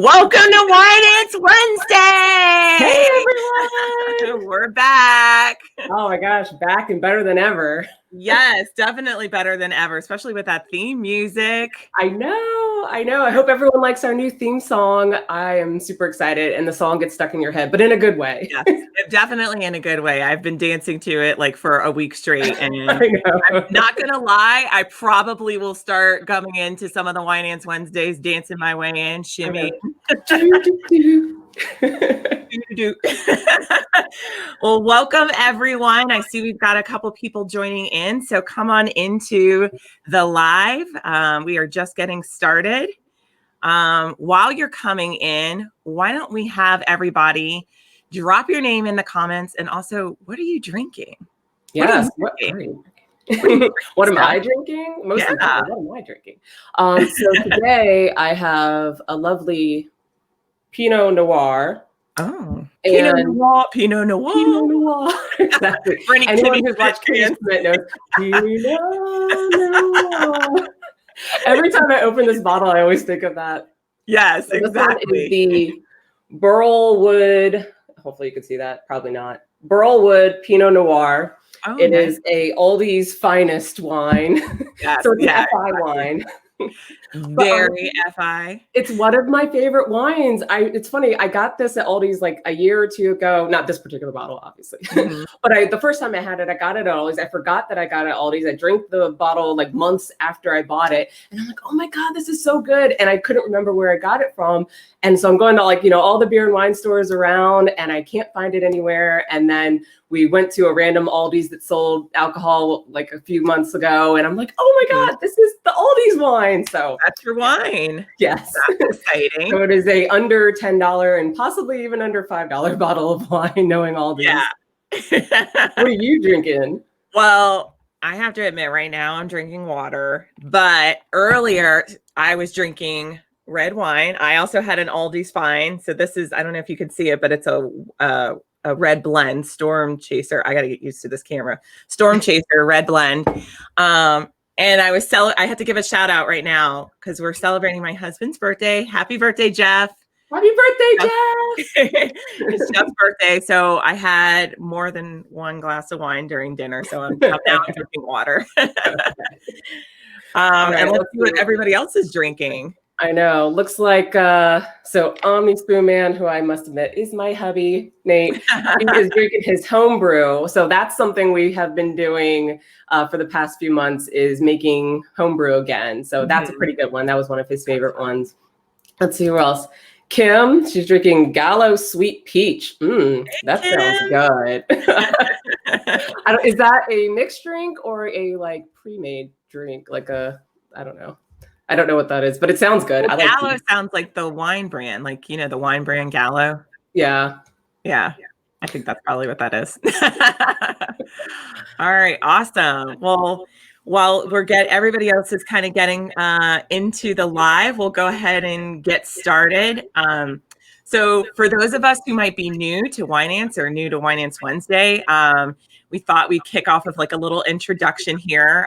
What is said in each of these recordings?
Welcome to Winenance Wednesday. Hey everyone! We're back. Oh my gosh, back and better than ever. Yes, definitely better than ever, especially with that theme music. I know. I hope everyone likes our new theme song. I am super excited, and the song gets stuck in your head, but in a good way. Yes, definitely in a good way. I've been dancing to it like for a week straight, and I'm not gonna lie, I probably will start coming into some of the Winenance Wednesdays, dancing my way in, shimmy. Well, welcome everyone. I see we've got a couple people joining in, so come on into the live. We are just getting started. While you're coming in, why don't we have everybody drop your name in the comments, and also, what are you drinking? Yes. What am I drinking? What am I drinking? So today I have a lovely Pinot Noir. Oh, Pinot Noir. Pinot Noir. Exactly. For anyone who's watched Kids knows Pinot Noir. Every time I open this bottle, I always think of that. Yes, so exactly. This one is the Burlwood. Hopefully you can see that. Probably not. Burlwood Pinot Noir. Oh, it is a Aldi's finest wine. Yes, so it's an FI wine. Very FI. It's one of my favorite wines. It's funny. I got this at Aldi's like a year or two ago. Not this particular bottle, obviously. But the first time I had it, I got it at Aldi's. I forgot that I got it at Aldi's. I drank the bottle like months after I bought it. And I'm like, oh my God, this is so good. And I couldn't remember where I got it from. And so I'm going to all the beer and wine stores around, and I can't find it anywhere. And then we went to a random Aldi's that sold alcohol like a few months ago. And I'm like, oh my God, this is the Aldi's wine. So that's your wine. Yes. That's exciting. So it is a under $10 and possibly even under $5 bottle of wine, knowing Aldi's. Yeah. What are you drinking? Well, I have to admit right now I'm drinking water, but earlier I was drinking red wine. I also had an Aldi's Fine. So this is, I don't know if you can see it, but it's a red blend, Storm Chaser. I got to get used to this camera. Storm Chaser red blend. And I had to give a shout out right now because we're celebrating my husband's birthday. Happy birthday, Jeff. Happy birthday, Jeff. It's Jeff's birthday. So I had more than one glass of wine during dinner. So I'm now drinking water. And let's see what everybody else is drinking. I know. Looks like, so Omni Spoon Man, who I must admit is my hubby, Nate, he is drinking his homebrew. So that's something we have been doing for the past few months, is making homebrew again. So that's a pretty good one. That was one of his favorite ones. Let's see who else. Kim, she's drinking Gallo Sweet Peach. That sounds good. Is that a mixed drink or a like pre-made drink? Like I don't know. I don't know what that is, but it sounds good. Well, Gallo sounds like the wine brand, like, the wine brand Gallo. Yeah. Yeah. I think that's probably what that is. All right. Awesome. Well, while everybody else is kind of getting into the live, we'll go ahead and get started. So for those of us who might be new to Winenance or new to Winenance Wednesday, we thought we'd kick off with like a little introduction here.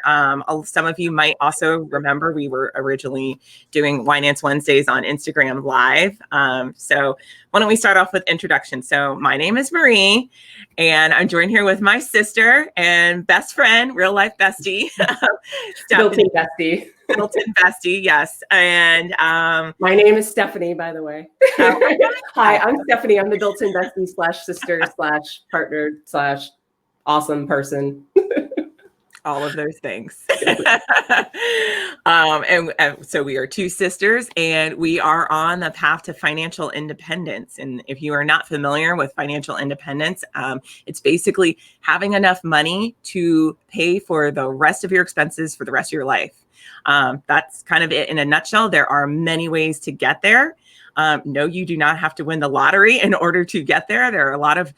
Some of you might also remember we were originally doing Winenance Wednesdays on Instagram Live. So why don't we start off with introduction? So my name is Marie, and I'm joined here with my sister and best friend, real life bestie, Built-in bestie. Built-in bestie, yes. And my name is Stephanie, by the way. Hi, I'm Stephanie. I'm the built-in bestie / sister / partner / awesome person. All of those things. And so we are two sisters, and we are on the path to financial independence. And if you are not familiar with financial independence, it's basically having enough money to pay for the rest of your expenses for the rest of your life. That's kind of it in a nutshell. There are many ways to get there. No, you do not have to win the lottery in order to get there. There are a lot of,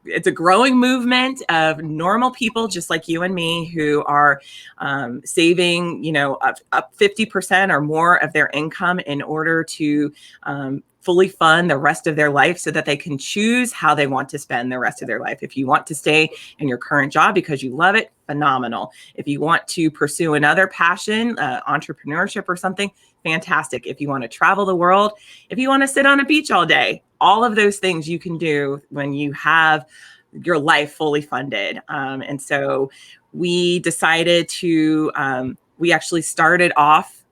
it's a growing movement of normal people just like you and me who are saving, up 50% or more of their income in order to fully fund the rest of their life so that they can choose how they want to spend the rest of their life. If you want to stay in your current job because you love it, phenomenal. If you want to pursue another passion, entrepreneurship or something, fantastic. If you want to travel the world, if you want to sit on a beach all day, all of those things you can do when you have your life fully funded. And so we decided to, we actually started off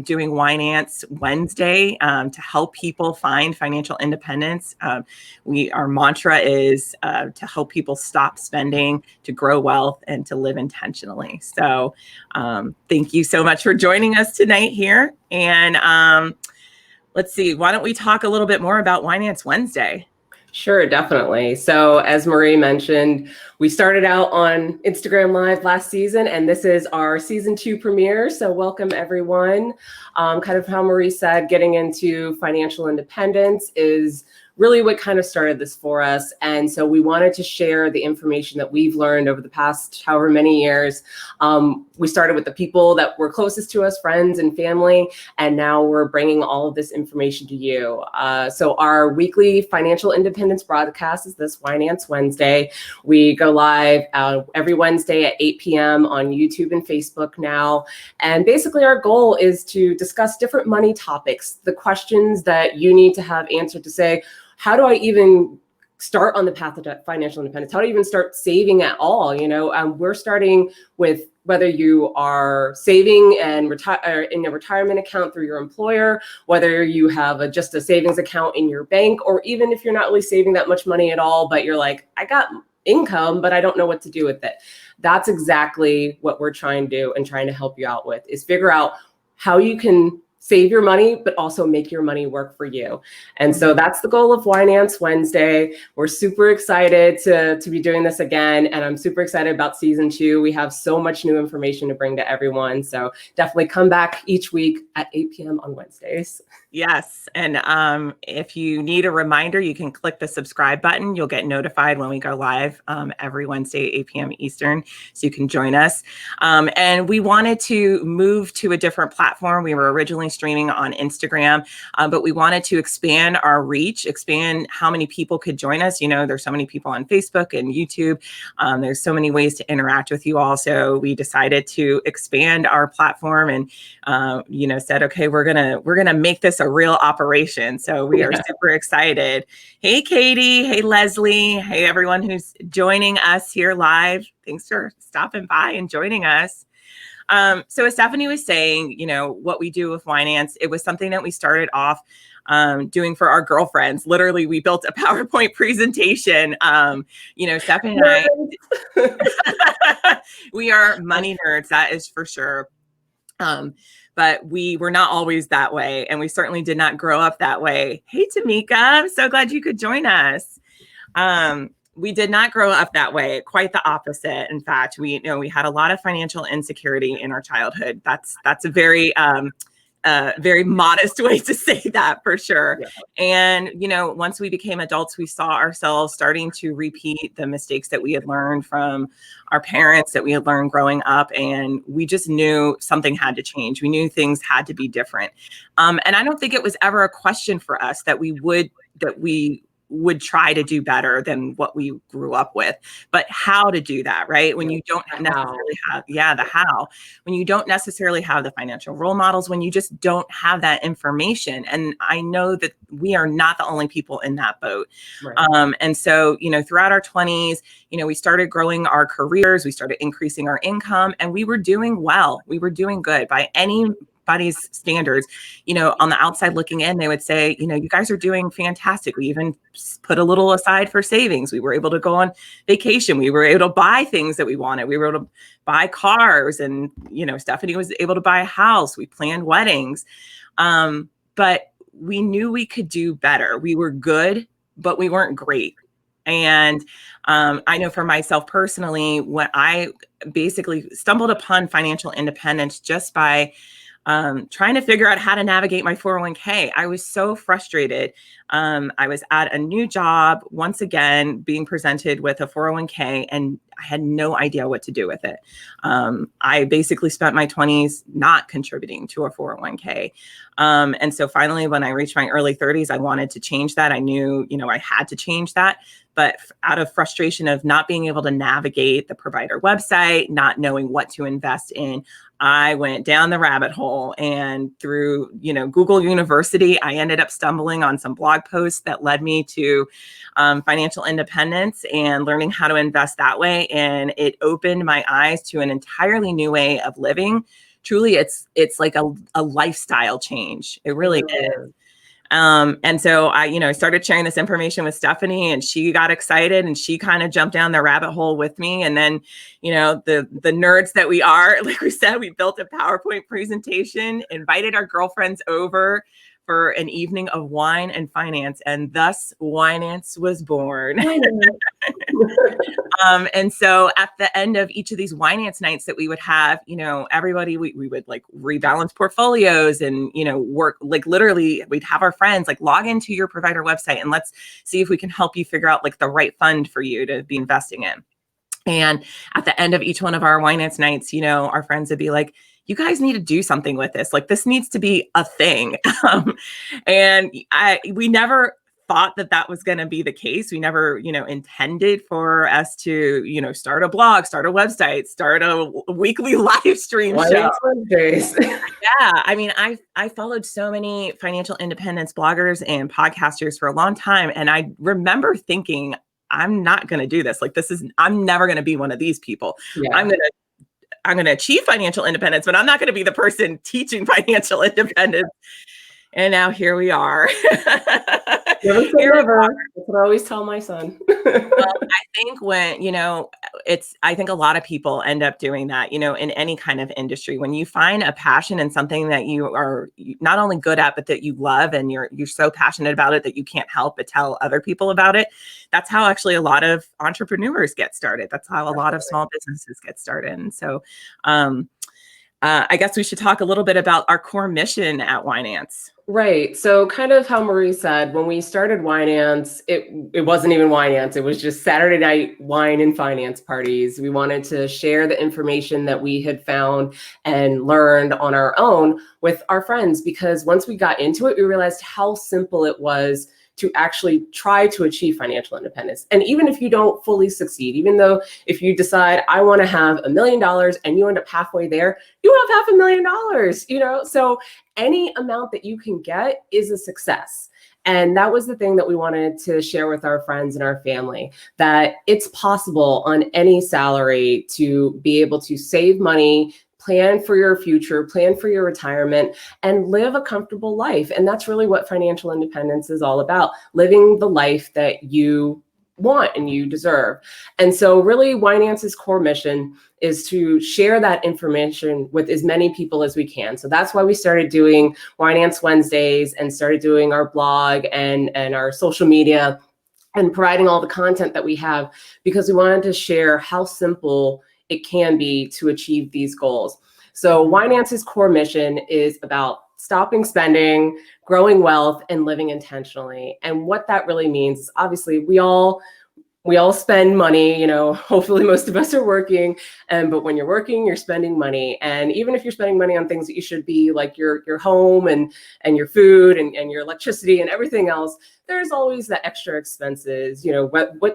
doing Winenance Wednesday to help people find financial independence. Our mantra is to help people stop spending, to grow wealth, and to live intentionally. So thank you so much for joining us tonight here. And let's see, why don't we talk a little bit more about Winenance Wednesday? Sure, definitely. So as Marie mentioned, we started out on Instagram Live last season, and this is our season 2 premiere. So welcome everyone. Kind of how Marie said, getting into financial independence is really what kind of started this for us. And so we wanted to share the information that we've learned over the past however many years. We started with the people that were closest to us, friends and family, and now we're bringing all of this information to you. So our weekly financial independence broadcast is this Winenance Wednesday. We go live every Wednesday at 8 p.m. on YouTube and Facebook now. And basically our goal is to discuss different money topics, the questions that you need to have answered to say, how do I even start on the path to financial independence? How do you even start saving at all? You know, we're starting with whether you are saving and in a retirement account through your employer, whether you have just a savings account in your bank, or even if you're not really saving that much money at all, but you're like, I got income, but I don't know what to do with it. That's exactly what we're trying to do and trying to help you out with, is figure out how you can save your money, but also make your money work for you. And so that's the goal of Winenance Wednesday. We're super excited to be doing this again. And I'm super excited about season 2. We have so much new information to bring to everyone. So definitely come back each week at 8 p.m. on Wednesdays. Yes. And if you need a reminder, you can click the subscribe button. You'll get notified when we go live every Wednesday, 8 p.m. Eastern, so you can join us. And we wanted to move to a different platform. We were originally streaming on Instagram, but we wanted to expand our reach, expand how many people could join us. You know, there's so many people on Facebook and YouTube. There's so many ways to interact with you all. So we decided to expand our platform and, said, okay, we're gonna make this a real operation. So we are super excited. Hey, Katie. Hey, Leslie. Hey, everyone who's joining us here live. Thanks for stopping by and joining us. So as Stephanie was saying, you know, what we do with Winenance, it was something that we started off doing for our girlfriends. Literally, we built a PowerPoint presentation. Stephanie and I, we are money nerds, that is for sure. But we were not always that way. And we certainly did not grow up that way. Hey, Tamika, I'm so glad you could join us. We did not grow up that way. Quite the opposite. In fact, we had a lot of financial insecurity in our childhood. That's a very modest way to say that, for sure. Yeah. And, once we became adults, we saw ourselves starting to repeat the mistakes that we had learned from our parents, that we had learned growing up. And we just knew something had to change. We knew things had to be different. And I don't think it was ever a question for us that we would try to do better than what we grew up with, but how to do that, right? When you don't necessarily have, the how, when you don't necessarily have the financial role models, when you just don't have that information. And I know that we are not the only people in that boat. Right. And so, throughout our 20s, we started growing our careers, we started increasing our income, and we were doing well. We were doing good by anybody's standards. On the outside looking in, they would say, you guys are doing fantastic. We even put a little aside for savings. We were able to go on vacation. We were able to buy things that we wanted. We were able to buy cars, and, Stephanie was able to buy a house. We planned weddings. But we knew we could do better. We were good, but we weren't great. And I know for myself personally, when I basically stumbled upon financial independence just by trying to figure out how to navigate my 401k. I was so frustrated. I was at a new job, once again, being presented with a 401k, and I had no idea what to do with it. I basically spent my 20s not contributing to a 401k. And so finally, when I reached my early 30s, I wanted to change that. I knew, I had to change that. But out of frustration of not being able to navigate the provider website, not knowing what to invest in, I went down the rabbit hole, and through, Google University, I ended up stumbling on some blog posts that led me to financial independence and learning how to invest that way. And it opened my eyes to an entirely new way of living. Truly, it's like a lifestyle change. It really is. And so I started sharing this information with Stephanie, and she got excited, and she kind of jumped down the rabbit hole with me. And then, the nerds that we are, like we said, we built a PowerPoint presentation, invited our girlfriends over for an evening of wine and finance, and thus Winenance was born. And so at the end of each of these Winenance nights that we would have, everybody, we would like rebalance portfolios and, work, like literally we'd have our friends like log into your provider website and let's see if we can help you figure out like the right fund for you to be investing in. And at the end of each one of our Winenance nights, our friends would be like, you guys need to do something with this. Like, this needs to be a thing. And we never thought that was going to be the case. We never, intended for us to, start a blog, start a website, start a weekly live stream show. Yeah. I mean, I followed so many financial independence bloggers and podcasters for a long time. And I remember thinking, I'm not going to do this. Like, I'm never going to be one of these people. Yeah. I'm going to achieve financial independence, but I'm not going to be the person teaching financial independence. And now here we are. Never say never. That's what I always tell my son. Well, I think I think a lot of people end up doing that, in any kind of industry. When you find a passion in something that you are not only good at, but that you love, and you're so passionate about it that you can't help but tell other people about it. That's how actually a lot of entrepreneurs get started. That's how a lot of small businesses get started. And so I guess we should talk a little bit about our core mission at Winenance. Right. So kind of how Marie said, when we started Winenance, it wasn't even Winenance. It was just Saturday night wine and finance parties. We wanted to share the information that we had found and learned on our own with our friends, because once we got into it, we realized how simple it was to actually try to achieve financial independence. And even if you don't fully succeed, even though if you decide I want to have $1 million and you end up halfway there, you have $500,000, so any amount that you can get is a success. And that was the thing that we wanted to share with our friends and our family, that it's possible on any salary to be able to save money, plan for your future, plan for your retirement, and live a comfortable life. And that's really what financial independence is all about, living the life that you want and you deserve. And so really Winenance's core mission is to share that information with as many people as we can. So that's why we started doing Winenance Wednesdays and started doing our blog and our social media and providing all the content that we have, because we wanted to share how simple it can be to achieve these goals. So Winenance's core mission is about stopping spending, growing wealth, and living intentionally. And what that really means is, obviously we all spend money, hopefully most of us are working, but when you're working, you're spending money. And even if you're spending money on things that you should be, like your home and your food and your electricity and everything else, there's always the extra expenses,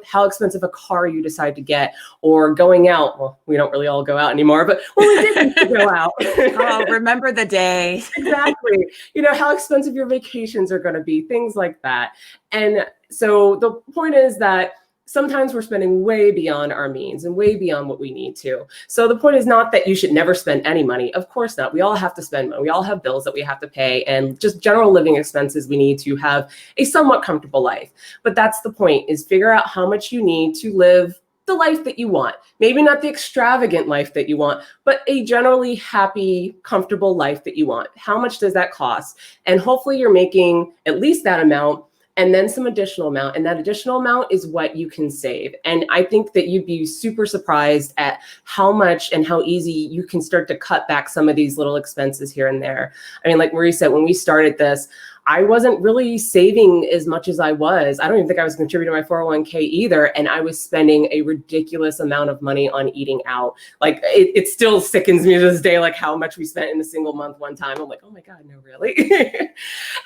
how expensive a car you decide to get, or going out. Well, we don't really all go out anymore, but when we did go out. Oh, remember the day. Exactly. How expensive your vacations are going to be, things like that. And so the point is that sometimes we're spending way beyond our means and way beyond what we need to. So the point is not that you should never spend any money. Of course not. We all have to spend money. We all have bills that we have to pay, and just general living expenses. We need to have a somewhat comfortable life. But that's the point, is figure out how much you need to live the life that you want. Maybe not the extravagant life that you want, but a generally happy, comfortable life that you want. How much does that cost? And hopefully you're making at least that amount, and then some additional amount. And that additional amount is what you can save. And I think that you'd be super surprised at how much and how easy you can start to cut back some of these little expenses here and there. I mean, like Marie said, when we started this, I wasn't really saving as much as I was. I don't even think I was contributing to my 401k either. And I was spending a ridiculous amount of money on eating out. Like it still sickens me to this day, like how much we spent in a single month one time. I'm like, oh my God, no, really?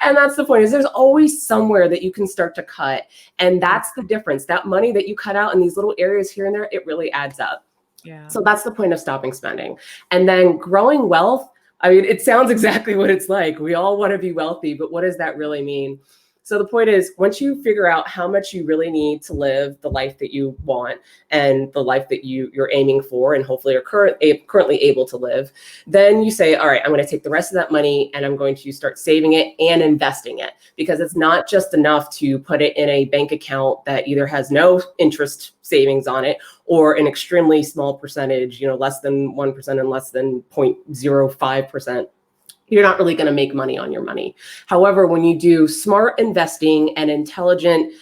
And that's the point, is there's always somewhere that you can start to cut. And that's the difference. That money that you cut out in these little areas here and there, it really adds up. Yeah. So that's the point of stopping spending. And then growing wealth. I mean, it sounds exactly what it's like. We all want to be wealthy, but what does that really mean? So the point is, once you figure out how much you really need to live the life that you want and the life that you're aiming for, and hopefully are currently able to live, then you say, all right, I'm going to take the rest of that money and I'm going to start saving it and investing it, because it's not just enough to put it in a bank account that either has no interest savings on it or an extremely small percentage, less than 1% and less than 0.05%. You're not really going to make money on your money. However, when you do smart investing and intelligent,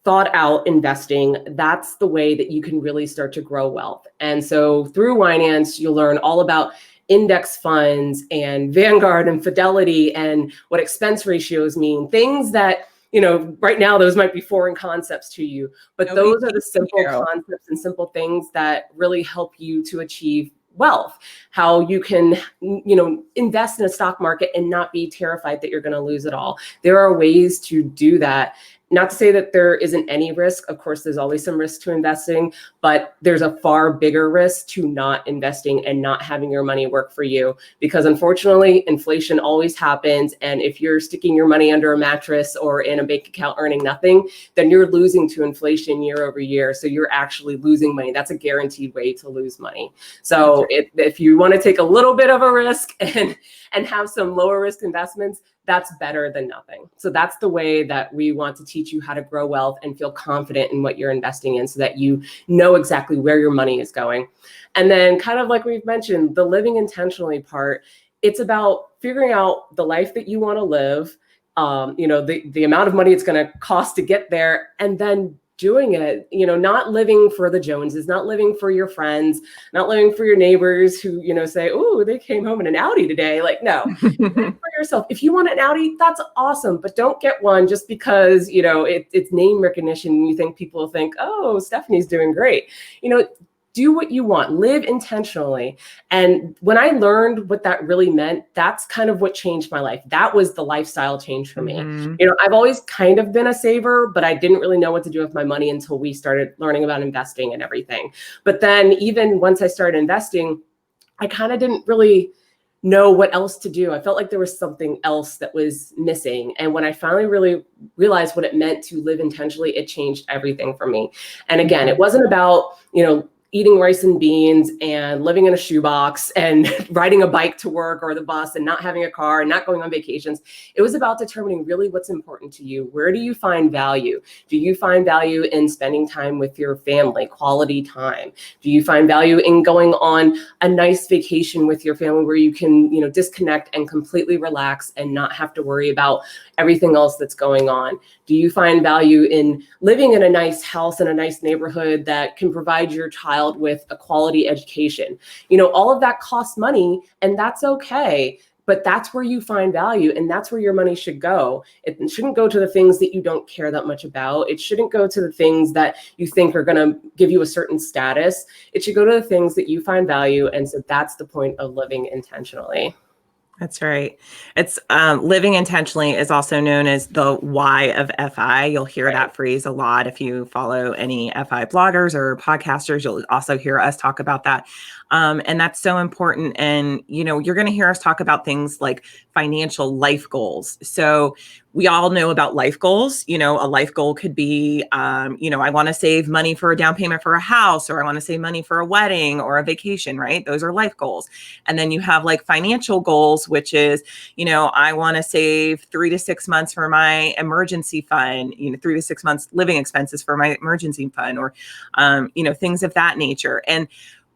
thought out investing, that's the way that you can really start to grow wealth. And so through Winenance, you'll learn all about index funds and Vanguard and Fidelity and what expense ratios mean, things that, right now, those might be foreign concepts to you, but those are the simple concepts and simple things that really help you to achieve wealth. How you can, invest in a stock market and not be terrified that you're going to lose it all. There are ways to do that. Not to say that there isn't any risk. Of course, there's always some risk to investing, but there's a far bigger risk to not investing and not having your money work for you, because unfortunately, inflation always happens. And if you're sticking your money under a mattress or in a bank account earning nothing, then you're losing to inflation year over year. So you're actually losing money. That's a guaranteed way to lose money. So if you want to take a little bit of a risk and have some lower risk investments, that's better than nothing. So that's the way that we want to teach you how to grow wealth and feel confident in what you're investing in, so that you know exactly where your money is going. And then, kind of like we've mentioned, the living intentionally part, it's about figuring out the life that you want to live, the amount of money it's going to cost to get there, and then doing it, not living for the Joneses, not living for your friends, not living for your neighbors who, say, oh, they came home in an Audi today. Like, no, live for yourself. If you want an Audi, that's awesome. But don't get one just because, it's name recognition. And you think people will think, oh, Stephanie's doing great. Do what you want, live intentionally. And when I learned what that really meant, that's kind of what changed my life. That was the lifestyle change for me. I've always kind of been a saver, but I didn't really know what to do with my money until we started learning about investing and everything. But then even once I started investing, I kind of didn't really know what else to do. I felt like there was something else that was missing. And when I finally really realized what it meant to live intentionally, it changed everything for me. And again, it wasn't about, eating rice and beans and living in a shoebox and riding a bike to work or the bus and not having a car and not going on vacations. It was about determining really what's important to you. Where do you find value? Do you find value in spending time with your family, quality time? Do you find value in going on a nice vacation with your family where you can, disconnect and completely relax and not have to worry about everything else that's going on? Do you find value in living in a nice house in a nice neighborhood that can provide your child with a quality education? All of that costs money, and that's okay. But that's where you find value, and that's where your money should go. It shouldn't go to the things that you don't care that much about. It shouldn't go to the things that you think are going to give you a certain status. It should go to the things that you find value. And so that's the point of living intentionally. That's right. It's living intentionally is also known as the why of FI. You'll hear that phrase a lot if you follow any FI bloggers or podcasters. You'll also hear us talk about that. And that's so important. And, you're going to hear us talk about things like financial life goals. So we all know about life goals. A life goal could be, I want to save money for a down payment for a house, or I want to save money for a wedding or a vacation, right? Those are life goals. And then you have like financial goals, which is, I want to save 3 to 6 months for my emergency fund, 3 to 6 months living expenses for my emergency fund, or, things of that nature. And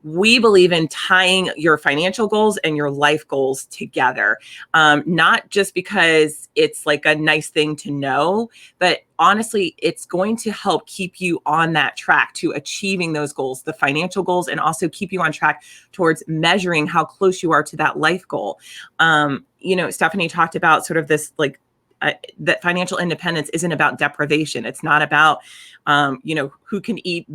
we believe in tying your financial goals and your life goals together, not just because it's like a nice thing to know, but honestly, it's going to help keep you on that track to achieving those goals, the financial goals, and also keep you on track towards measuring how close you are to that life goal. Stephanie talked about sort of this like, that financial independence isn't about deprivation. It's not about, who can eat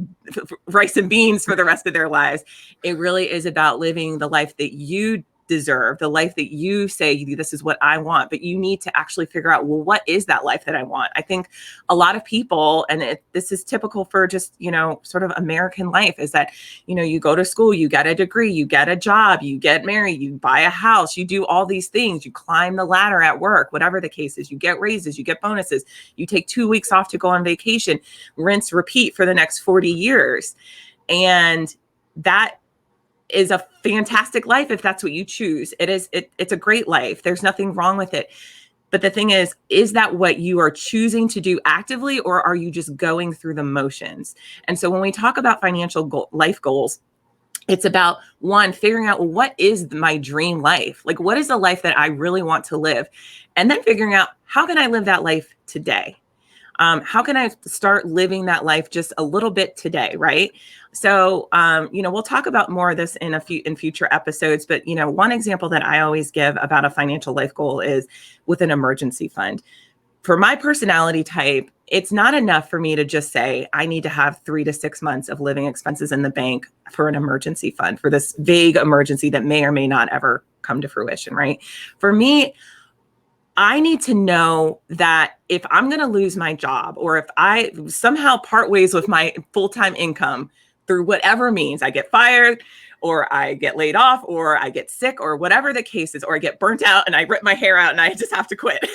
rice and beans for the rest of their lives. It really is about living the life that you deserve, the life that you say, this is what I want, but you need to actually figure out, well, what is that life that I want? I think a lot of people, and this is typical for just, sort of American life, is that, you go to school, you get a degree, you get a job, you get married, you buy a house, you do all these things, you climb the ladder at work, whatever the case is, you get raises, you get bonuses, you take 2 weeks off to go on vacation, rinse, repeat for the next 40 years. And that is a fantastic life if that's what you choose. It's a great life. There's nothing wrong with it. But the thing is that what you are choosing to do actively, or are you just going through the motions? And so when we talk about financial life goals, it's about, one, figuring out, well, what is my dream life? Like, what is the life that I really want to live? And then figuring out, how can I live that life today? How can I start living that life just a little bit today, right? So, we'll talk about more of this in future episodes. But, one example that I always give about a financial life goal is with an emergency fund. For my personality type, it's not enough for me to just say, I need to have 3 to 6 months of living expenses in the bank for an emergency fund, for this vague emergency that may or may not ever come to fruition, right? For me, I need to know that if I'm going to lose my job, or if I somehow part ways with my full-time income through whatever means, I get fired, or I get laid off, or I get sick, or whatever the case is, or I get burnt out and I rip my hair out and I just have to quit.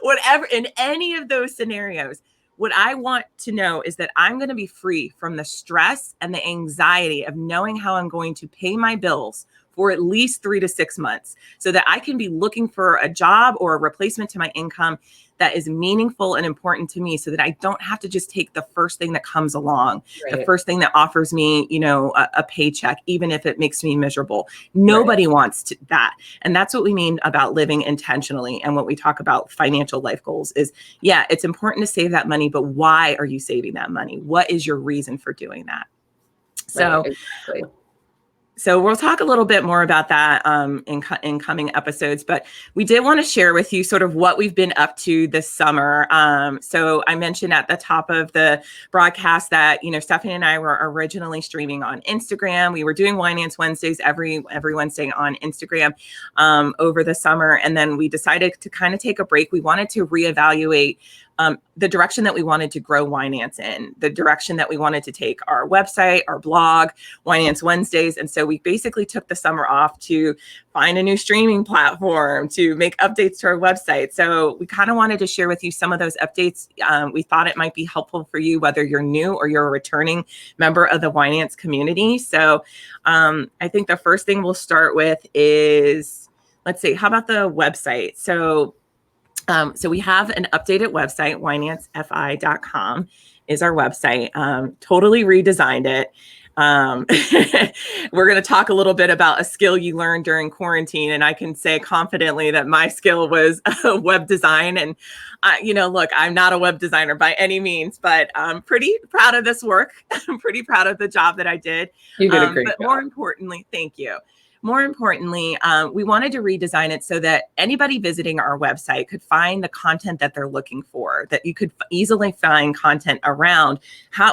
Whatever, in any of those scenarios, what I want to know is that I'm going to be free from the stress and the anxiety of knowing how I'm going to pay my bills for at least 3 to 6 months, so that I can be looking for a job or a replacement to my income that is meaningful and important to me, so that I don't have to just take the first thing that comes along, right, the first thing that offers me, a paycheck, even if it makes me miserable. Nobody wants that. And that's what we mean about living intentionally. And what we talk about financial life goals is, yeah, it's important to save that money, but why are you saving that money? What is your reason for doing that? So, exactly. So we'll talk a little bit more about that in coming episodes, but we did want to share with you sort of what we've been up to this summer. So I mentioned at the top of the broadcast that, Stephanie and I were originally streaming on Instagram. We were doing Winenance Wednesdays every Wednesday on Instagram over the summer. And then we decided to kind of take a break. We wanted to reevaluate the direction that we wanted to grow Winenance in, the direction that we wanted to take our website, our blog, Winenance Wednesdays. And so we basically took the summer off to find a new streaming platform, to make updates to our website. So we kind of wanted to share with you some of those updates. We thought it might be helpful for you, whether you're new or you're a returning member of the Winenance community. So I think the first thing we'll start with is, let's see, how about the website? So we have an updated website, winancefi.com is our website. Totally redesigned it. We're going to talk a little bit about a skill you learned during quarantine. And I can say confidently that my skill was web design. And, look, I'm not a web designer by any means, but I'm pretty proud of this work. I'm pretty proud of the job that I did. You did a great job. But more importantly, thank you. More importantly, we wanted to redesign it so that anybody visiting our website could find the content that they're looking for, that you could easily find content around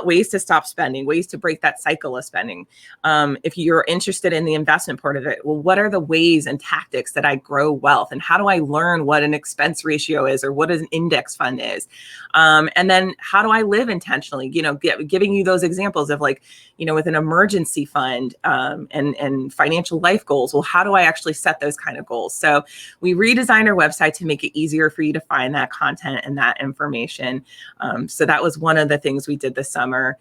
ways to stop spending, ways to break that cycle of spending. If you're interested in the investment part of it, well, what are the ways and tactics that I grow wealth? And how do I learn what an expense ratio is, or what an index fund is? And then how do I live intentionally? Giving you those examples of, like, with an emergency fund and financial life goals. Well, how do I actually set those kind of goals? So we redesigned our website to make it easier for you to find that content and that information. So that was one of the things we did this summer.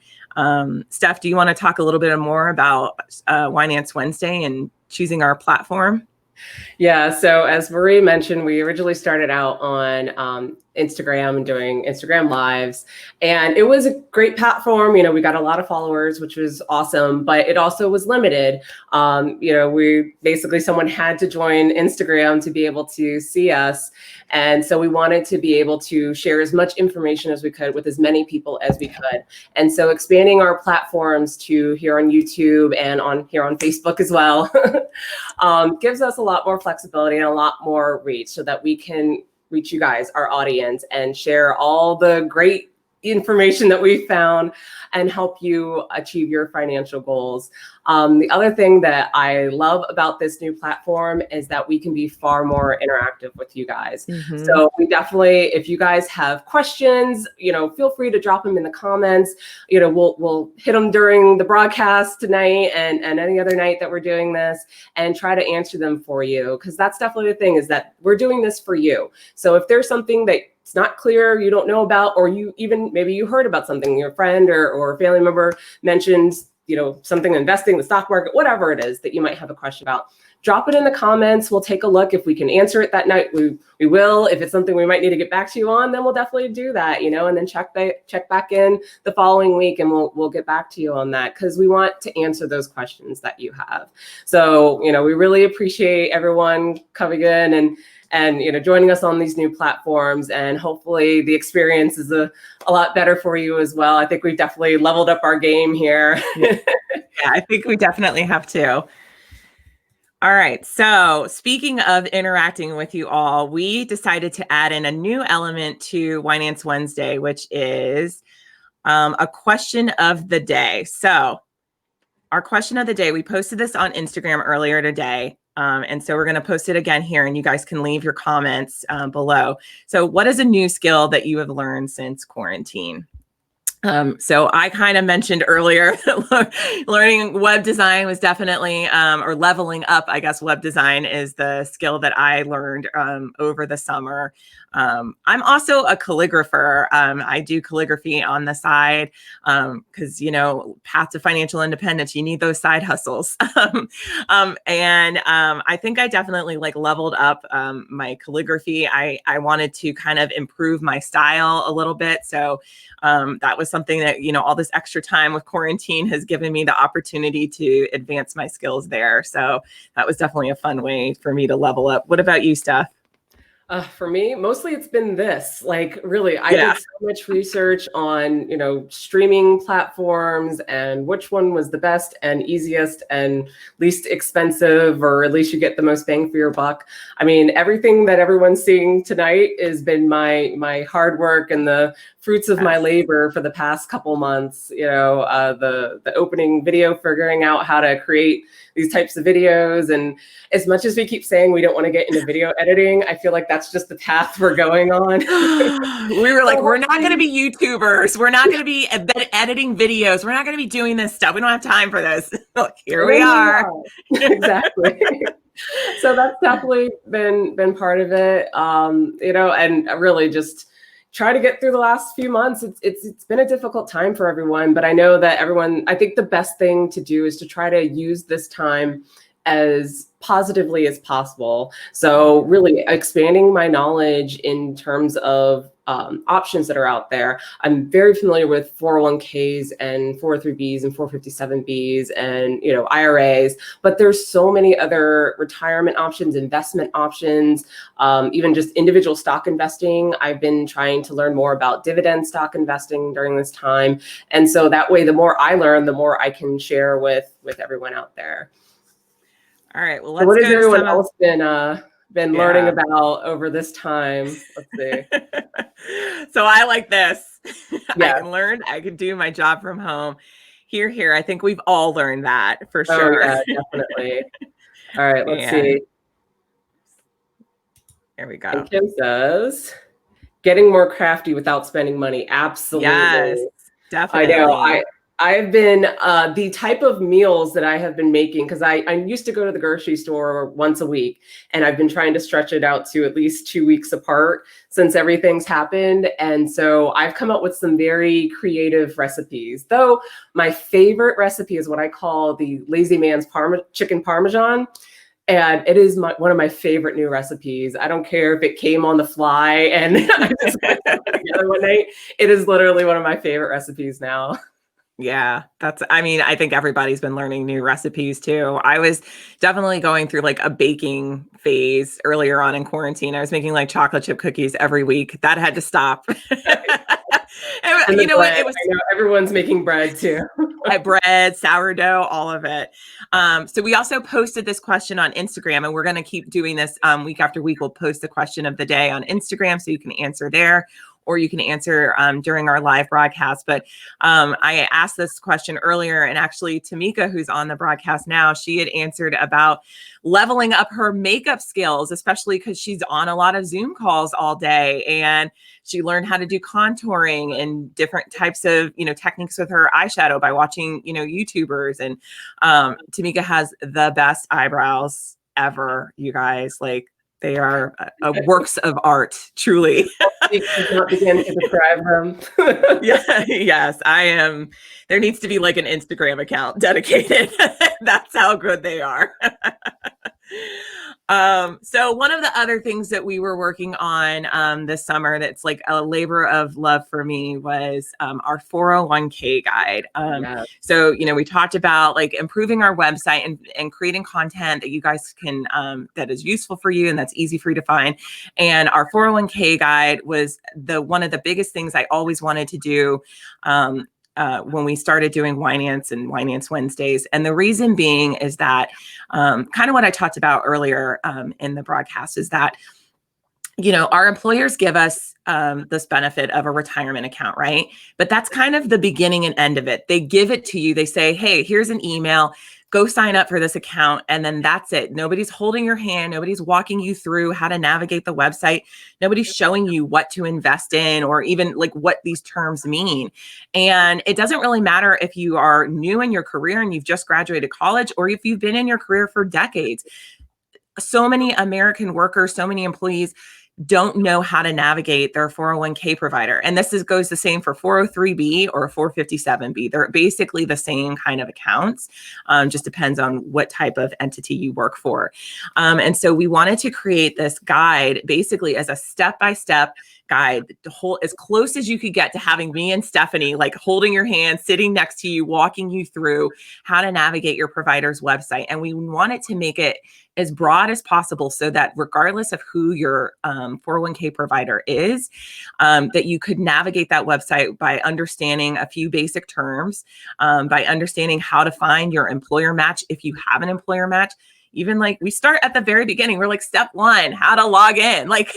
Steph, do you want to talk a little bit more about Winenance Wednesday and choosing our platform? Yeah. So as Marie mentioned, we originally started out on Instagram and doing Instagram lives, and it was a great platform. We got a lot of followers, which was awesome, but it also was limited. Someone had to join Instagram to be able to see us. And so we wanted to be able to share as much information as we could with as many people as we could. And so expanding our platforms to here on YouTube and here on Facebook as well gives us a lot more flexibility and a lot more reach, so that we can reach you guys, our audience, and share all the great information that we found and help you achieve your financial goals. The other thing that I love about this new platform is that we can be far more interactive with you guys. So we definitely, if you guys have questions, feel free to drop them in the comments. We'll hit them during the broadcast tonight and any other night that we're doing this, and try to answer them for you. Because that's definitely the thing, is that we're doing this for you. So if there's something that it's not clear, you don't know about, or maybe you heard about something, your friend or a family member mentions, something investing, the stock market, whatever it is that you might have a question about, drop it in the comments. We'll take a look. If we can answer it that night, we will. If it's something we might need to get back to you on, then we'll definitely do that, and then check back in the following week, and we'll get back to you on that, because we want to answer those questions that you have. So, we really appreciate everyone coming in and joining us on these new platforms, and hopefully the experience is a lot better for you as well. I think we've definitely leveled up our game here. Yeah, I think we definitely have to. All right. So speaking of interacting with you all, we decided to add in a new element to Winenance Wednesday, which is a question of the day. So our question of the day, we posted this on Instagram earlier today. And so we're going to post it again here, and you guys can leave your comments below. So what is a new skill that you have learned since quarantine? So I kind of mentioned earlier that learning web design was definitely, or leveling up, I guess, web design is the skill that I learned over the summer. I'm also a calligrapher. I do calligraphy on the side because, path to financial independence, you need those side hustles. And I think I definitely leveled up my calligraphy. I wanted to kind of improve my style a little bit. So that was something that, all this extra time with quarantine has given me the opportunity to advance my skills there. So that was definitely a fun way for me to level up. What about you, Steph? For me, mostly it's been this. Really, I did so much research on, streaming platforms and which one was the best and easiest and least expensive, or at least you get the most bang for your buck. I mean, everything that everyone's seeing tonight has been my hard work and the fruits of my labor for the past couple months. The opening video, figuring out how to create these types of videos. And as much as we keep saying we don't want to get into video editing, I feel like that's just the path we're going on. We were like, we're not going to be YouTubers. We're not going to be editing videos. We're not going to be doing this stuff. We don't have time for this. Here we are. Exactly. So that's definitely been part of it. And really just try to get through the last few months. It's been a difficult time for everyone, but I know that I think the best thing to do is to try to use this time as positively as possible. So really expanding my knowledge in terms of options that are out there. I'm very familiar with 401ks and 403bs and 457bs and IRAs, but there's so many other retirement options, investment options, even just individual stock investing. I've been trying to learn more about dividend stock investing during this time, and so that way, the more I learn, the more I can share with everyone out there. All right. Well, what has everyone else been learning about over this time? Let's see. So I like this. I learned I could do my job from home. Here. I think we've all learned that for sure. Yeah, definitely. All right, let's see. There we go. And Kim says, getting more crafty without spending money. Absolutely. Yes, definitely. I know. I've been the type of meals that I have been making, because I used to go to the grocery store once a week, and I've been trying to stretch it out to at least 2 weeks apart since everything's happened. And so I've come up with some very creative recipes, though my favorite recipe is what I call the lazy man's chicken parmesan. And it is one of my favorite new recipes. I don't care if it came on the fly and I just put it together one night. It is literally one of my favorite recipes now. Yeah, I think everybody's been learning new recipes too. I was definitely going through a baking phase earlier on in quarantine. I was making chocolate chip cookies every week. That had to stop. And you know what? It was, I know everyone's making bread too. Bread, sourdough, all of it. So we also posted this question on Instagram, and we're going to keep doing this week after week. We'll post the question of the day on Instagram so you can answer there. or you can answer during our live broadcast. But I asked this question earlier, and actually Tamika, who's on the broadcast now, she had answered about leveling up her makeup skills, especially because she's on a lot of Zoom calls all day, and she learned how to do contouring and different types of, techniques with her eyeshadow by watching, YouTubers. And Tamika has the best eyebrows ever, you guys. Like, they are works of art, truly. You cannot begin to describe them. Yes, I am. There needs to be like an Instagram account dedicated. That's how good they are. So one of the other things that we were working on this summer that's like a labor of love for me was our 401k guide. So, we talked about like improving our website and creating content that you guys can, that is useful for you and that's easy for you to find. And our 401k guide was one of the biggest things I always wanted to do when we started doing Winenance and Winenance Wednesdays. And the reason being is that kind of what I talked about earlier in the broadcast is that, our employers give us this benefit of a retirement account, right? But that's kind of the beginning and end of it. They give it to you. They say, hey, here's an email. Go sign up for this account. And then that's it. Nobody's holding your hand. Nobody's walking you through how to navigate the website. Nobody's showing you what to invest in or even like what these terms mean. And it doesn't really matter if you are new in your career and you've just graduated college or if you've been in your career for decades. So many American workers, so many employees don't know how to navigate their 401k provider. And this goes the same for 403b or 457b. They're basically the same kind of accounts. Just depends on what type of entity you work for. And so we wanted to create this guide basically as a step-by-step guide, as close as you could get to having me and Stephanie like holding your hand, sitting next to you, walking you through how to navigate your provider's website. And we wanted to make it as broad as possible so that regardless of who your 401k provider is, that you could navigate that website by understanding a few basic terms, by understanding how to find your employer match if you have an employer match. Even like we start at the very beginning, we're like step 1, how to log in. Like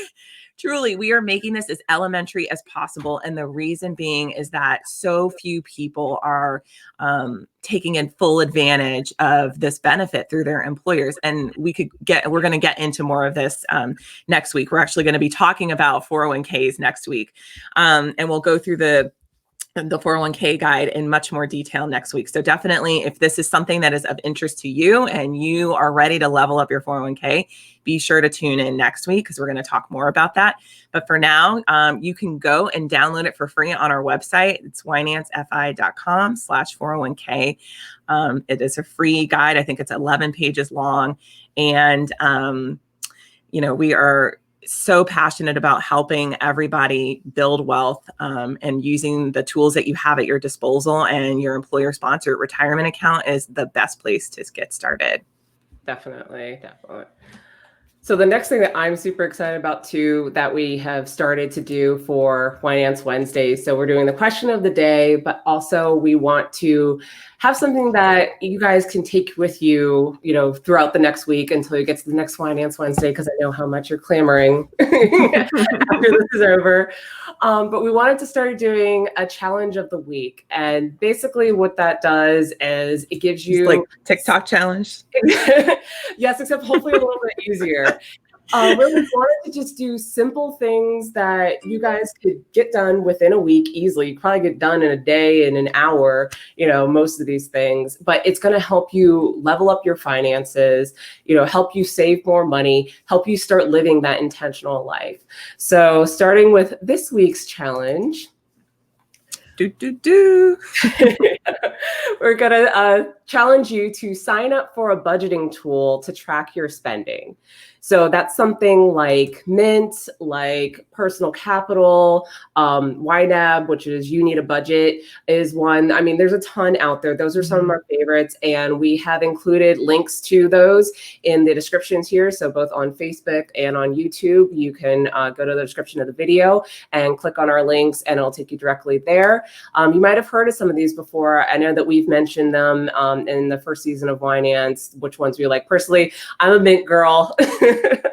truly, we are making this as elementary as possible. And the reason being is that so few people are taking in full advantage of this benefit through their employers. And we're going to get into more of this next week. We're actually going to be talking about 401ks next week. And we'll go through the 401k guide in much more detail next week. So definitely, if this is something that is of interest to you and you are ready to level up your 401k, be sure to tune in next week because we're going to talk more about that. But for now, you can go and download it for free on our website. It's winancefi.com/401k. It is a free guide. I think it's 11 pages long. And, we are so passionate about helping everybody build wealth and using the tools that you have at your disposal, and your employer sponsored retirement account is the best place to get started. Definitely. So the next thing that I'm super excited about too, that we have started to do for Winenance Wednesday. So we're doing the question of the day, but also we want to have something that you guys can take with you, throughout the next week until you get to the next Winenance Wednesday, because I know how much you're clamoring after this is over. But we wanted to start doing a challenge of the week. And basically what that does is it gives you like TikTok challenge. Yes, except hopefully a little bit easier. Really wanted to just do simple things that you guys could get done within a week easily. You could probably get done in a day, in an hour, most of these things, but it's going to help you level up your finances, help you save more money, help you start living that intentional life. So starting with this week's challenge, we're going to challenge you to sign up for a budgeting tool to track your spending. So that's something like Mint, like Personal Capital, YNAB, which is You Need a Budget, is one. I mean, there's a ton out there. Those are some of our favorites. And we have included links to those in the descriptions here. So both on Facebook and on YouTube, you can go to the description of the video and click on our links and it'll take you directly there. You might have heard of some of these before. I know that we've mentioned them in the first season of Winenance, which ones we like. Personally, I'm a Mint girl.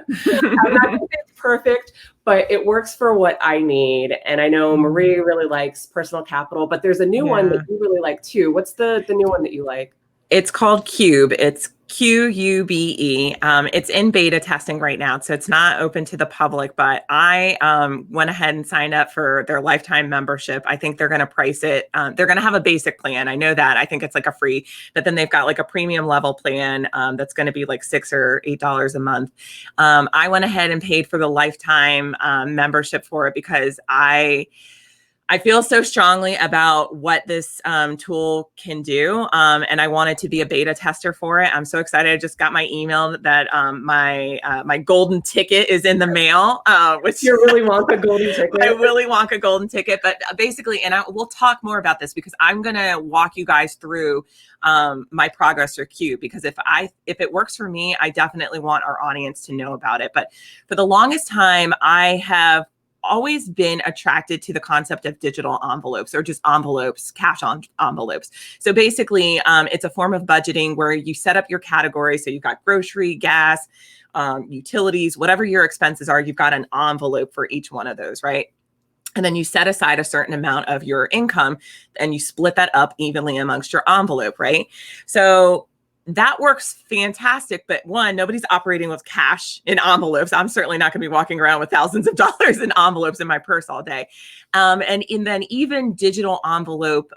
I'm not going to say it's perfect, but it works for what I need. And I know Marie really likes Personal Capital, but there's a new one that you really like too. What's the new one that you like? It's called Cube. It's QUBE. It's in beta testing right now, so it's not open to the public, but I went ahead and signed up for their lifetime membership. I think they're going to price it. They're going to have a basic plan. I know that. I think it's like a free, but then they've got like a premium level plan that's going to be like $6 or $8 a month. I went ahead and paid for the lifetime membership for it because I feel so strongly about what this tool can do, and I wanted to be a beta tester for it. I'm so excited. I just got my email that my golden ticket is in the mail, which you really want the golden ticket. I really want a golden ticket, but basically, and we'll talk more about this because I'm going to walk you guys through my progress with Cube, because if it works for me, I definitely want our audience to know about it. But for the longest time, I have always been attracted to the concept of digital envelopes, or just envelopes, cash on envelopes. So basically, it's a form of budgeting where you set up your categories. So you've got grocery, gas, utilities, whatever your expenses are, you've got an envelope for each one of those, right? And then you set aside a certain amount of your income and you split that up evenly amongst your envelope, right? So that works fantastic. But one, nobody's operating with cash in envelopes. I'm certainly not going to be walking around with thousands of dollars in envelopes in my purse all day. And then even digital envelope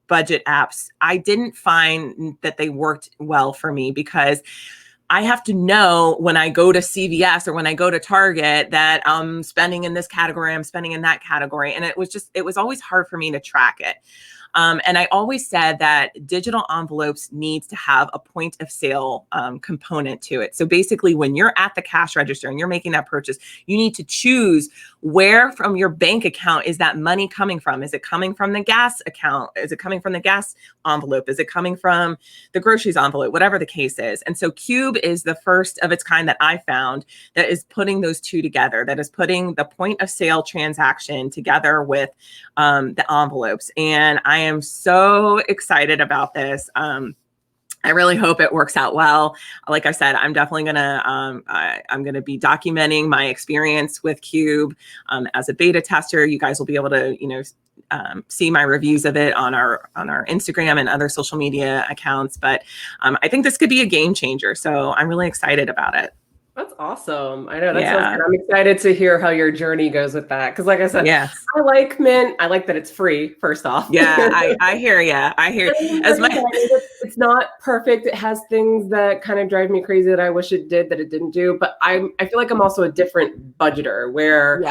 budget apps, I didn't find that they worked well for me, because I have to know when I go to CVS or when I go to Target that I'm spending in this category, I'm spending in that category. And it was always hard for me to track it. And I always said that digital envelopes needs to have a point of sale component to it. So basically, when you're at the cash register and you're making that purchase, you need to choose where from your bank account is that money coming from? Is it coming from the gas account? Is it coming from the gas envelope? Is it coming from the groceries envelope? Whatever the case is. And so Cube is the first of its kind that I found that is putting those two together, that is putting the point of sale transaction together with the envelopes. And I am so excited about this. I really hope it works out well. Like I said, I'm definitely I'm gonna be documenting my experience with Cube as a beta tester. You guys will be able to, see my reviews of it on our Instagram and other social media accounts. But I think this could be a game changer. So I'm really excited about it. That's awesome. I know that sounds good. I'm excited to hear how your journey goes with that. Because like I said, yes. I like Mint. I like that it's free, first off. Yeah, I hear you. I hear you. It's not perfect. It has things that kind of drive me crazy that I wish it did that it didn't do. But I feel like I'm also a different budgeter where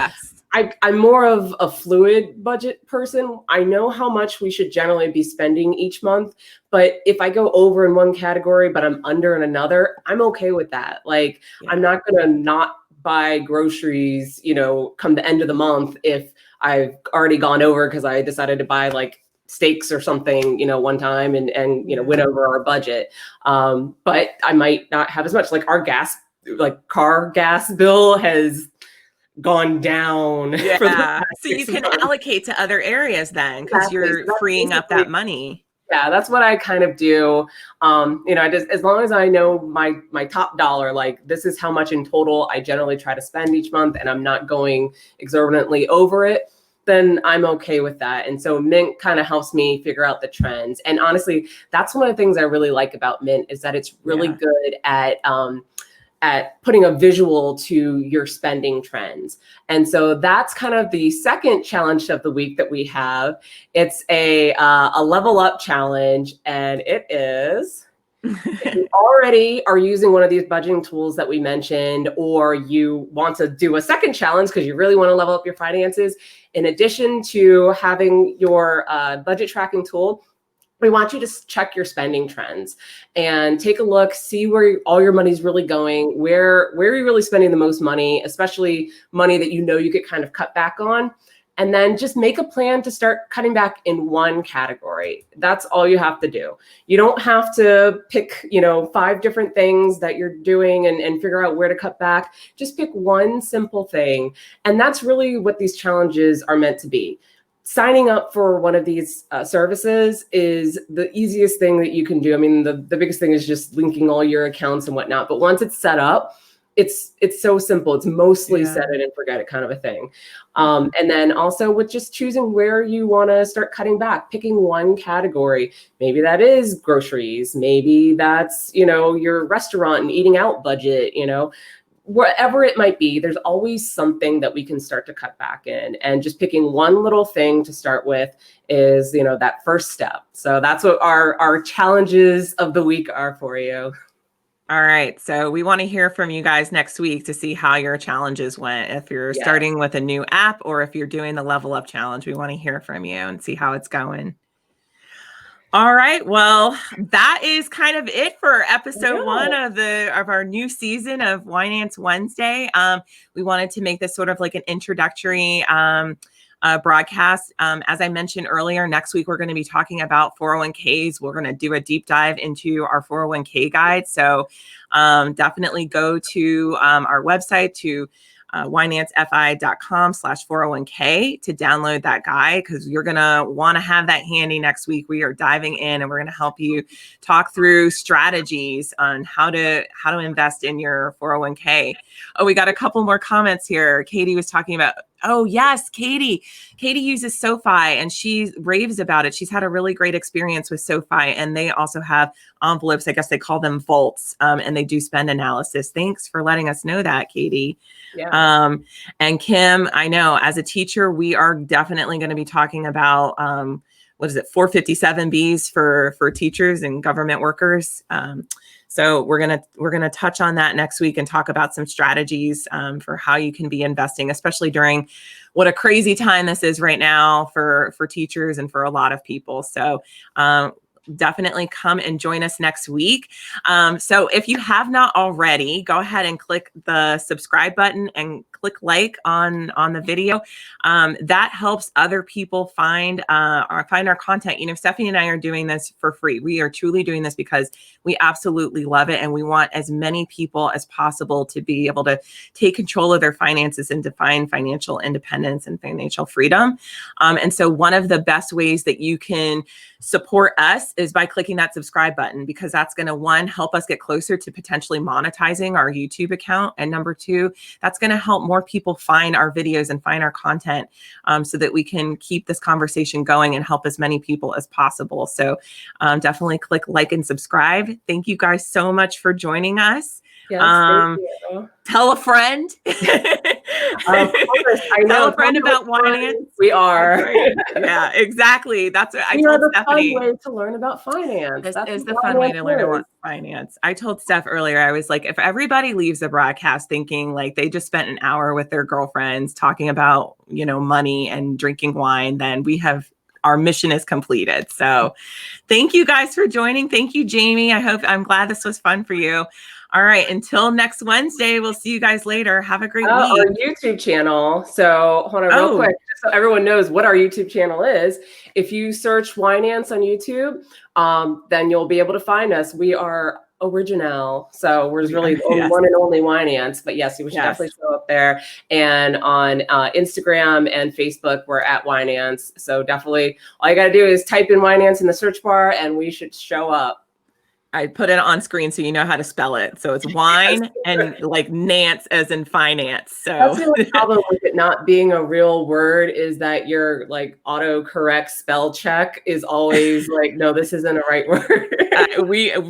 I'm more of a fluid budget person. I know how much we should generally be spending each month, but if I go over in one category, but I'm under in another, I'm okay with that. Like, I'm not going to not buy groceries, come the end of the month if I've already gone over because I decided to buy like steaks or something, one time and went over our budget. But I might not have as much. Like our car gas bill has gone down. Yeah. So you can allocate to other areas then, because you're freeing up that money. Yeah, that's what I kind of do. I just, as long as I know my top dollar, like this is how much in total I generally try to spend each month, and I'm not going exorbitantly over it, then I'm okay with that. And so Mint kind of helps me figure out the trends. And honestly, that's one of the things I really like about Mint is that it's really good at putting a visual to your spending trends. And so that's kind of the second challenge of the week that we have. It's a level up challenge, and it is, if you already are using one of these budgeting tools that we mentioned, or you want to do a second challenge because you really want to level up your finances, in addition to having your budget tracking tool, we want you to check your spending trends and take a look, see where all your money's really going, where are you really spending the most money, especially money that you could kind of cut back on. And then just make a plan to start cutting back in one category. That's all you have to do. You don't have to pick, 5 different things that you're doing and figure out where to cut back. Just pick one simple thing. And that's really what these challenges are meant to be. Signing up for one of these services is the easiest thing that you can do. I mean, the biggest thing is just linking all your accounts and whatnot. But once it's set up, it's so simple. It's mostly Yeah. set it and forget it kind of a thing. And then also with just choosing where you want to start cutting back, picking one category. Maybe that is groceries. Maybe that's, your restaurant and eating out budget, wherever it might be, there's always something that we can start to cut back in. And just picking one little thing to start with is, that first step. So that's what our challenges of the week are for you. All right. So we want to hear from you guys next week to see how your challenges went. If you're starting with a new app or if you're doing the level up challenge, we want to hear from you and see how it's going. All right. Well, that is kind of it for episode 1 of our new season of Winenance Wednesday. We wanted to make this sort of like an introductory broadcast. As I mentioned earlier, next week we're going to be talking about 401ks. We're going to do a deep dive into our 401k guide. So definitely go to our website to winancefi.com/401k to download that guide, because you're going to want to have that handy next week. We are diving in and we're going to help you talk through strategies on how to invest in your 401k. Oh, we got a couple more comments here. Katie was talking about, oh yes, Katie uses SoFi and she raves about it. She's had a really great experience with SoFi, and they also have envelopes. I guess they call them vaults, and they do spend analysis. Thanks for letting us know that, Katie. Yeah. And Kim, I know as a teacher, we are definitely going to be talking about, 457Bs for teachers and government workers. So we're gonna touch on that next week and talk about some strategies for how you can be investing, especially during what a crazy time this is right now for teachers and for a lot of people. So definitely come and join us next week. So if you have not already, go ahead and click the subscribe button and click like on the video. That helps other people find our content. Stephanie and I are doing this for free. We are truly doing this because we absolutely love it, and we want as many people as possible to be able to take control of their finances and define financial independence and financial freedom. And so one of the best ways that you can support us is by clicking that subscribe button, because that's going to, one, help us get closer to potentially monetizing our YouTube account. And number two, that's going to help more people find our videos and find our content, so that we can keep this conversation going and help as many people as possible. So definitely click like and subscribe. Thank you guys so much for joining us. Yes, thank you. Tell a friend. Of course, I know. Tell a friend about Winenance. We are. Right. Yeah, exactly. That's what I told Stephanie. Fun way to learn about finance. This is the fun way to learn about finance. I told Steph earlier, I was like, if everybody leaves the broadcast thinking like they just spent an hour with their girlfriends talking about, money and drinking wine, then our mission is completed. So thank you guys for joining. Thank you, Jamie. I'm glad this was fun for you. All right. Until next Wednesday, we'll see you guys later. Have a great week. Our YouTube channel. So hold on real quick, just so everyone knows what our YouTube channel is. If you search Winenance on YouTube, then you'll be able to find us. We are original. So we're really one and only Winenance. But yes, we should definitely show up there. And on Instagram and Facebook, we're at Winenance. So definitely all you got to do is type in Winenance in the search bar and we should show up. I put it on screen so you know how to spell it. So it's wine and like Nance as in finance. So that's the only problem with it not being a real word, is that your like autocorrect spell check is always like, no, this isn't a right word.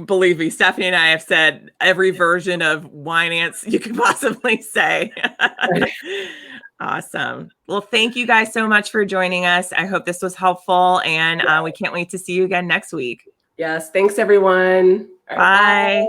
Believe me, Stephanie and I have said every version of Winenance you could possibly say. Awesome. Well, thank you guys so much for joining us. I hope this was helpful, and we can't wait to see you again next week. Yes. Thanks, everyone. Bye. Bye.